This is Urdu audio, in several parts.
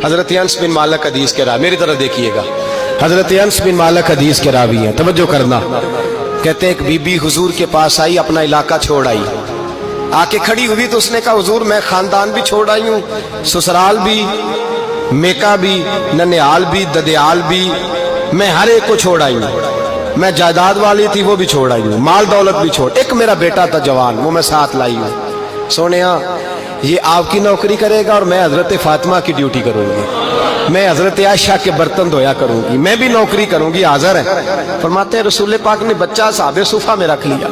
حضرت انس بن مالک حدیث کے راوی، میری طرف دیکھیے گا، حضرت انس بن مالک حدیث کے راوی ہیں، توجہ کرنا۔ کہتے ہیں ایک بی بی حضور کے پاس آئی، اپنا علاقہ چھوڑ آئی، آ کے کھڑی ہوئی تو اس نے کہا حضور میں خاندان بھی چھوڑ آئی ہوں، سسرال بھی، میکا بھی، ننیال بھی، ددیال بھی، میں ہر ایک کو چھوڑ آئی ہوں، میں جائیداد والی تھی وہ بھی چھوڑ آئی ہوں، مال دولت بھی چھوڑ، ایک میرا بیٹا تھا جوان وہ میں ساتھ لائی ہوں۔ سونیا یہ آپ کی نوکری کرے گا اور میں حضرت فاطمہ کی ڈیوٹی کروں گی، میں حضرت عائشہ کے برتن دھویا کروں گی، میں بھی نوکری کروں گی، حاضر ہے۔ فرماتے ہیں رسول پاک نے بچہ اصحاب صفہ میں رکھ لیا،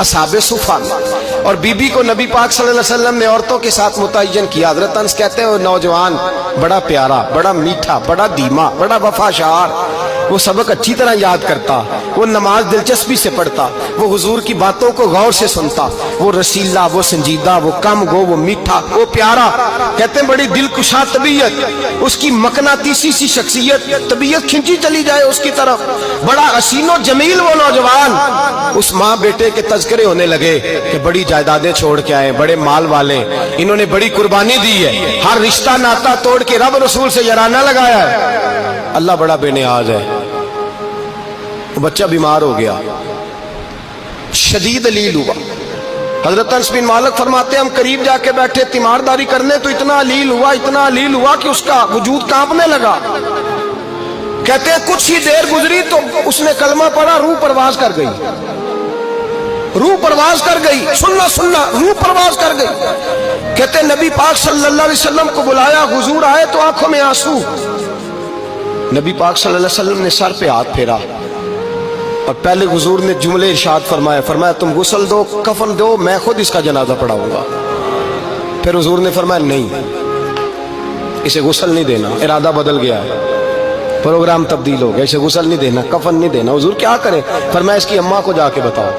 اصحاب صفہ میں، اور بی بی کو نبی پاک صلی اللہ علیہ وسلم نے عورتوں کے ساتھ متعین کیا۔ حضرت انس کہتے ہیں وہ نوجوان بڑا پیارا، بڑا میٹھا، بڑا دھیما، بڑا وفاشار، وہ سبق اچھی طرح یاد کرتا، وہ نماز دلچسپی سے پڑھتا، وہ حضور کی باتوں کو غور سے سنتا، وہ رسیلا، وہ سنجیدہ، وہ کم گو، وہ میٹھا، وہ پیارا۔ کہتے ہیں بڑی دل کشا طبیعت، اس کی مقناطیسی سی شخصیت، طبیعت کھنچی چلی جائے اس کی طرف، بڑا حسین و جمیل وہ نوجوان۔ اس ماں بیٹے کے تذکرے ہونے لگے کہ بڑی جائیدادیں چھوڑ کے آئے، بڑے مال والے، انہوں نے بڑی قربانی دی ہے، ہر رشتہ ناتا توڑ کے رب رسول سے یارانہ لگایا ہے، اللہ بڑا بے نیاز ہے۔ وہ بچہ بیمار ہو گیا، شدید علیل ہوا۔ حضرت انس بن مالک فرماتے ہیں ہم قریب جا کے بیٹھے تیمارداری کرنے تو اتنا علیل ہوا، اتنا علیل ہوا کہ اس کا وجود کانپنے لگا۔ کہتے ہیں کچھ ہی دیر گزری تو اس نے کلمہ پڑھا، روح پرواز کر گئی، روح پرواز کر گئی، سننا سننا، روح پرواز کر گئی۔ کہتے ہیں نبی پاک صلی اللہ علیہ وسلم کو بلایا، حضور آئے تو آنکھوں میں آنسو۔ نبی پاک صلی اللہ علیہ وسلم نے سر پہ ہاتھ پھیرا اور پہلے حضور نے جملے ارشاد فرمایا تم غسل دو، کفن دو، میں خود اس کا جنازہ پڑھاؤں گا۔ پھر حضور نے فرمایا نہیں، اسے غسل نہیں دینا، ارادہ بدل گیا ہے، پروگرام تبدیل ہو گیا، اسے غسل نہیں دینا، کفن نہیں دینا۔ حضور کیا کرے؟ فرمایا اس کی اماں کو جا کے بتاؤ،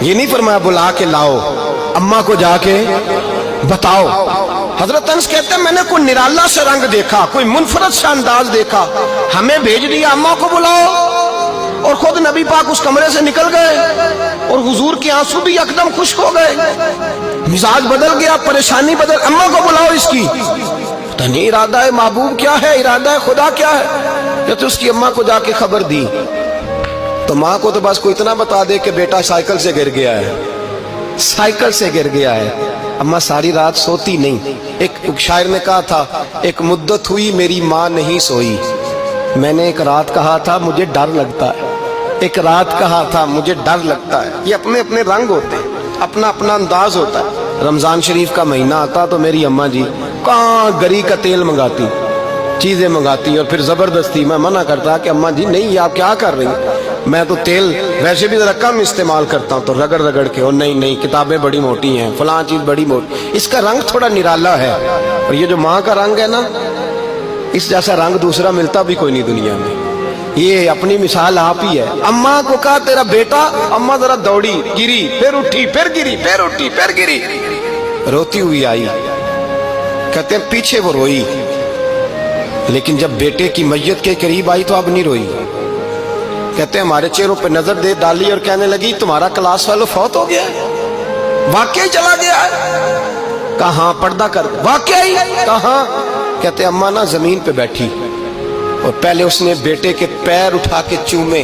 یہ نہیں فرمایا بلا کے لاؤ، اماں کو جا کے بتاؤ۔ حضرت انس کہتے ہیں میں نے کوئی نرالا سے رنگ دیکھا، کوئی منفرد سا انداز دیکھا، ہمیں بھیج دیا اماں کو بلاؤ، اور خود نبی پاک اس کمرے سے نکل گئے اور حضور کے آنسو بھی یکدم خشک ہو گئے، مزاج بدل گیا، پریشانی بدل، اماں کو بلاؤ اس کی۔ پتہ نہیں ارادہ ہے محبوب کیا ہے، ارادہ ہے خدا کیا ہے۔ کہتے اس کی اماں کو جا کے خبر دی تو ماں کو تو بس کوئی اتنا بتا دے کہ بیٹا سائیکل سے گر گیا ہے، سائیکل سے گر گیا ہے۔ اماں ساری رات سوتی نہیں۔ ایک شاعر نے کہا تھا ایک مدت ہوئی میری ماں نہیں سوئی، میں نے ایک رات کہا تھا مجھے ڈر لگتا ہے، ایک رات کہا تھا مجھے ڈر لگتا ہے۔ یہ اپنے اپنے رنگ ہوتے ہیں، اپنا اپنا انداز ہوتا ہے۔ رمضان شریف کا مہینہ آتا تو میری اماں جی کہاں گری کا تیل منگاتی، چیزیں منگاتی، اور پھر زبردستی میں منع کرتا کہ اماں جی نہیں آپ کیا کر رہی ہیں، میں تو تیل ویسے بھی ذرا کم استعمال کرتا ہوں، تو رگڑ رگڑ کے، اور نہیں کتابیں بڑی موٹی ہیں، فلاں چیز بڑی موٹی، اس کا رنگ تھوڑا نرالا ہے۔ اور یہ جو ماں کا رنگ ہے نا، اس جیسا رنگ دوسرا ملتا بھی کوئی نہیں دنیا میں۔ یہ اپنی مثال آپ ہی ہے۔ اماں کو کہا تیرا بیٹا، اماں ذرا دوڑی، گری، پھر اٹھی، پھر گری، پھر اٹھی، پھر گری، روتی ہوئی آئی۔ کہتے ہیں پیچھے وہ روئی، لیکن جب بیٹے کی میت کے قریب آئی تو اب نہیں روئی۔ کہتے ہیں ہمارے چہروں پہ نظر دے ڈالی اور کہنے لگی تمہارا کلاس فیلو فوت ہو گیا ہے، واقعی چلا گیا ہے؟ کہاں پردہ کر، واقعی کہاں؟ کہتے اماں نا زمین پہ بیٹھی اور پہلے اس نے بیٹے کے پیر اٹھا کے چومے،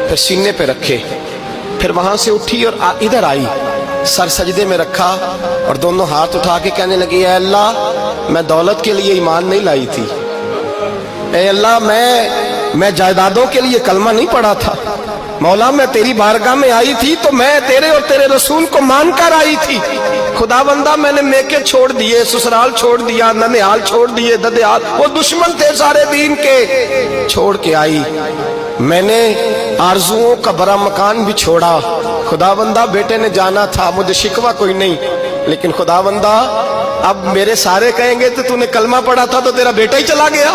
پھر سینے پہ رکھے، پھر وہاں سے اٹھی اور ادھر آئی، سر سجدے میں رکھا اور دونوں ہاتھ اٹھا کے کہنے لگی اے اللہ میں دولت کے لیے ایمان نہیں لائی تھی، اے اللہ میں جائیدادوں کے لیے کلمہ نہیں پڑھا تھا، مولا میں تیری بارگاہ میں آئی تھی تو میں تیرے اور تیرے رسول کو مان کر آئی تھی، خدا بندہ میں نے میکے چھوڑ دیے، سسرال چھوڑ دیا، ننیال چھوڑ دیے، ددیال، وہ دشمن تھے سارے دین کے، چھوڑ کے آئی، میں نے آرزوؤں کا بڑا مکان بھی چھوڑا، خدا بندہ بیٹے نے جانا تھا، مجھے شکوہ کوئی نہیں، لیکن خدا بندہ اب میرے سارے کہیں گے تو نے کلمہ پڑھا تھا تو تیرا بیٹا ہی چلا گیا،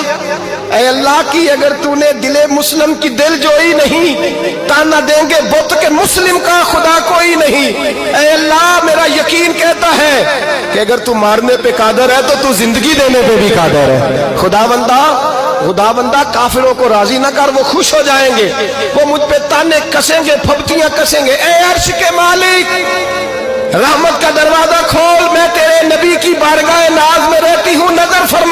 اے اللہ کی اگر تو نے دل مسلم کی دل جوئی نہیں، تانا دیں گے بت کے مسلم کا خدا کوئی نہیں، اے اللہ میرا یقین کہتا ہے کہ اگر تو مارنے پہ قادر ہے تو تو زندگی دینے پہ بھی قادر ہے، خدا بندہ کافروں کو راضی نہ کر، وہ خوش ہو جائیں گے، وہ مجھ پہ تانے کسیں گے، پھپتیاں کسیں گے، اے عرش کے مالک رحمت کا دروازہ کھول، میں تیرے نبی کی بارگاہ ناز میں رہتی ہوں، نظر فرما